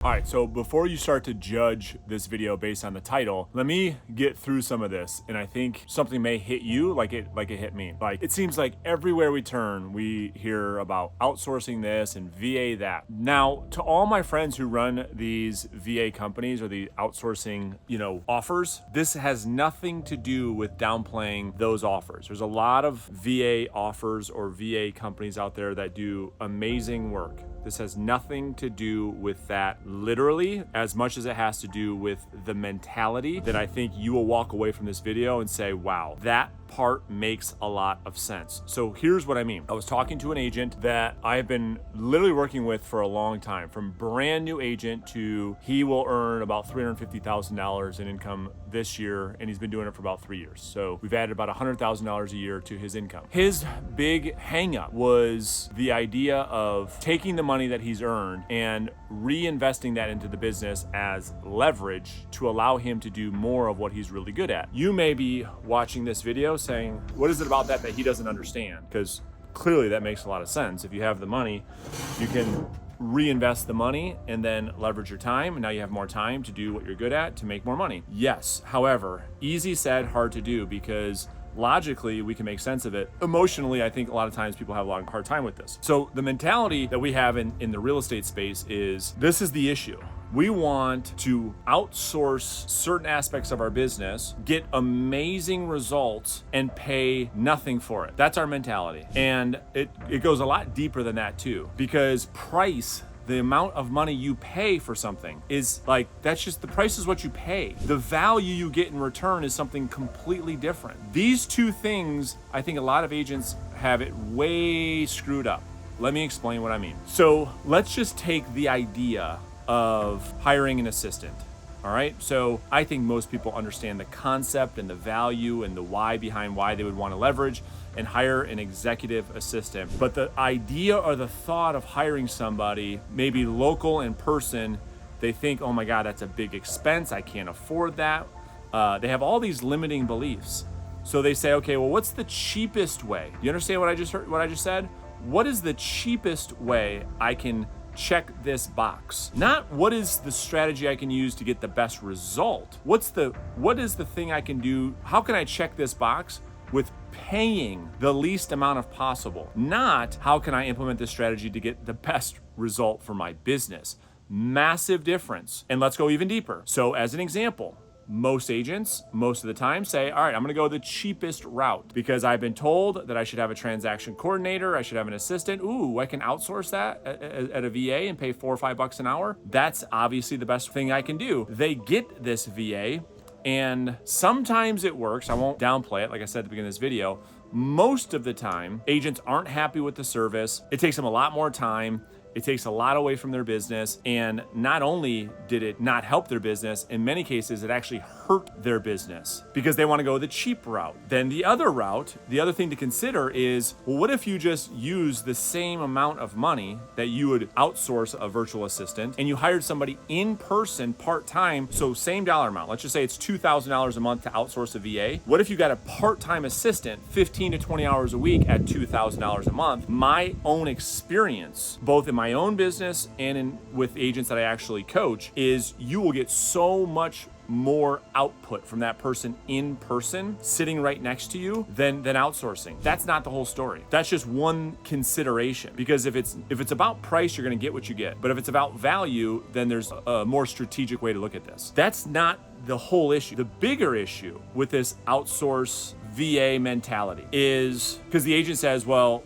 All right, so before you start to judge this video based on the title, let me get through some of this, and I think something may hit you like it hit me. Like, it seems like everywhere we turn, we hear about outsourcing this and VA that. Now, to all my friends who run these VA companies or the outsourcing, offers, this has nothing to do with downplaying those offers. There's a lot of VA offers or VA companies out there that do amazing work. This has nothing to do with that literally as much as it has to do with the mentality that I think you will walk away from this video and say, wow, that part makes a lot of sense. So here's what I mean. I was talking to an agent that I have been literally working with for a long time, from brand new agent to he will earn about $350,000 in income this year, and he's been doing it for about 3 years. So we've added about $100,000 a year to his income. His big hang up was the idea of taking the money that he's earned and reinvesting that into the business as leverage to allow him to do more of what he's really good at. You may be watching this video saying, what is it about that he doesn't understand? Because clearly that makes a lot of sense. If you have the money, you can reinvest the money and then leverage your time, and now you have more time to do what you're good at to make more money. Yes, however, easy said, hard to do, because logically we can make sense of it. Emotionally, I think a lot of times people have a hard time with this. So the mentality that we have in the real estate space is, this is the issue. We want to outsource certain aspects of our business, get amazing results, and pay nothing for it. That's our mentality. And it goes a lot deeper than that too, because price, the amount of money you pay for something is like, that's just, the price is what you pay. The value you get in return is something completely different. These two things, I think a lot of agents have it way screwed up. Let me explain what I mean. So let's just take the idea of hiring an assistant. All right. So I think most people understand the concept and the value and the why behind why they would want to leverage and hire an executive assistant. But the idea or the thought of hiring somebody, maybe local in person, they think, oh my God, that's a big expense. I can't afford that. They have all these limiting beliefs. So they say, okay, well, what's the cheapest way? You understand what I just said? What is the cheapest way I can check this box? Not what is the strategy I can use to get the best result. What is the thing I can do? How can I check this box with paying the least amount of possible? Not how can I implement this strategy to get the best result for my business? Massive difference. And let's go even deeper. So as an example, most agents, most of the time, say, all right, I'm gonna go the cheapest route because I've been told that I should have a transaction coordinator, I should have an assistant. Ooh, I can outsource that at a VA and pay $4 or $5 an hour. That's obviously the best thing I can do. They get this VA, and sometimes it works. I won't downplay it, like I said at the beginning of this video. Most of the time, agents aren't happy with the service. It takes them a lot more time. It takes a lot away from their business, and not only did it not help their business, in many cases it actually hurt their business because they want to go the cheap route. Then the other route, the other thing to consider is, well, what if you just use the same amount of money that you would outsource a virtual assistant and you hired somebody in person part-time, so same dollar amount. Let's just say it's $2,000 a month to outsource a VA. What if you got a part-time assistant, 15 to 20 hours a week at $2,000 a month? My own experience, both in my own business and with agents that I actually coach, is you will get so much more output from that person in person sitting right next to you than outsourcing. That's not the whole story. That's just one consideration, because if it's about price, you're going to get what you get. But if it's about value, then there's a more strategic way to look at this. That's not the whole issue. The bigger issue with this outsource VA mentality is because the agent says, well,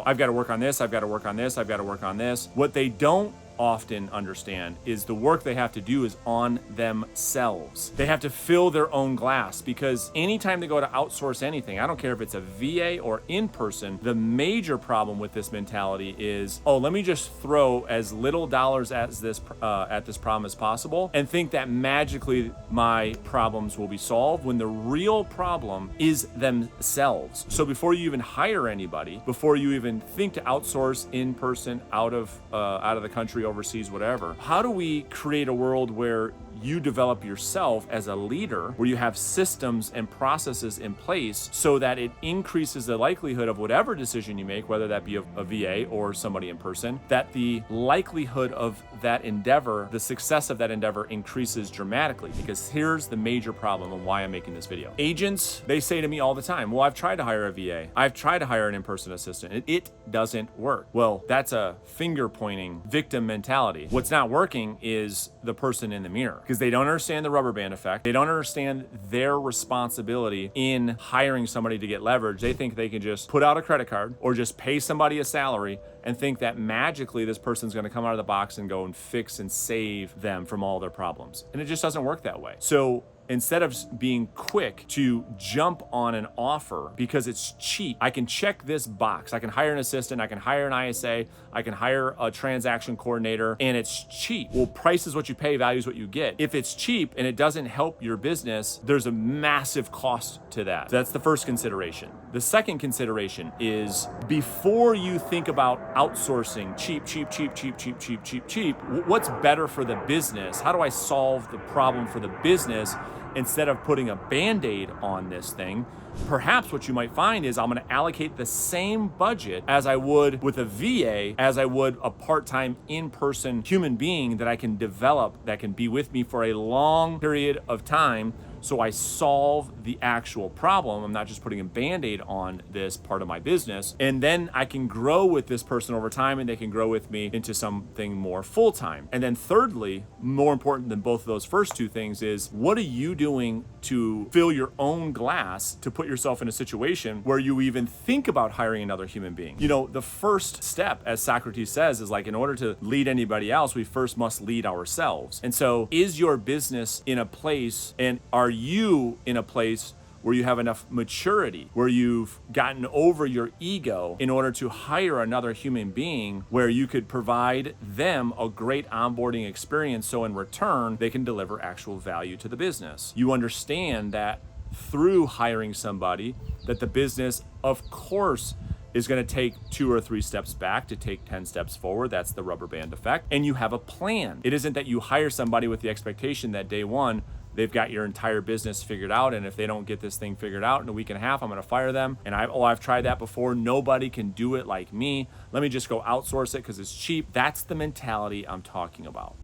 I've got to work on this, I've got to work on this, I've got to work on this. What they don't often understand is the work they have to do is on themselves. They have to fill their own glass, because anytime they go to outsource anything, I don't care if it's a VA or in person, the major problem with this mentality is, oh, let me just throw as little dollars at this problem as possible and think that magically my problems will be solved, when the real problem is themselves. So before you even hire anybody, before you even think to outsource in person, out of the country, overseas, whatever, how do we create a world where you develop yourself as a leader, where you have systems and processes in place so that it increases the likelihood of whatever decision you make, whether that be a VA or somebody in person, that the likelihood of that endeavor, the success of that endeavor, increases dramatically. Because here's the major problem and why I'm making this video. Agents, they say to me all the time, well, I've tried to hire a VA. I've tried to hire an in-person assistant. It doesn't work. Well, that's a finger pointing victim mentality. What's not working is the person in the mirror, because they don't understand the rubber band effect. They don't understand their responsibility in hiring somebody to get leverage. They think they can just put out a credit card or just pay somebody a salary and think that magically this person's going to come out of the box and go and fix and save them from all their problems. And it just doesn't work that way. So instead of being quick to jump on an offer because it's cheap, I can check this box. I can hire an assistant, I can hire an ISA, I can hire a transaction coordinator, and it's cheap. Well, price is what you pay, value is what you get. If it's cheap and it doesn't help your business, there's a massive cost to that. So that's the first consideration. The second consideration is, before you think about outsourcing cheap, what's better for the business? How do I solve the problem for the business? Instead of putting a Band-Aid on this thing, perhaps what you might find is I'm going to allocate the same budget as I would with a VA, as I would a part-time in-person human being that I can develop, that can be with me for a long period of time. So I solve the actual problem. I'm not just putting a Band-Aid on this part of my business. And then I can grow with this person over time, and they can grow with me into something more full-time. And then thirdly, more important than both of those first two things, is what are you doing to fill your own glass to put yourself in a situation where you even think about hiring another human being? You know, the first step, as Socrates says, is like, in order to lead anybody else, we first must lead ourselves. And so is your business in a place, and are you in a place where you have enough maturity, where you've gotten over your ego in order to hire another human being, where you could provide them a great onboarding experience, so in return, they can deliver actual value to the business? You understand that through hiring somebody, that the business, of course, is going to take 2 or 3 steps back to take 10 steps forward. That's the rubber band effect. And you have a plan. It isn't that you hire somebody with the expectation that day one, they've got your entire business figured out, and if they don't get this thing figured out in a week and a half, I'm going to fire them. And I've tried that before. Nobody can do it like me. Let me just go outsource it because it's cheap. That's the mentality I'm talking about.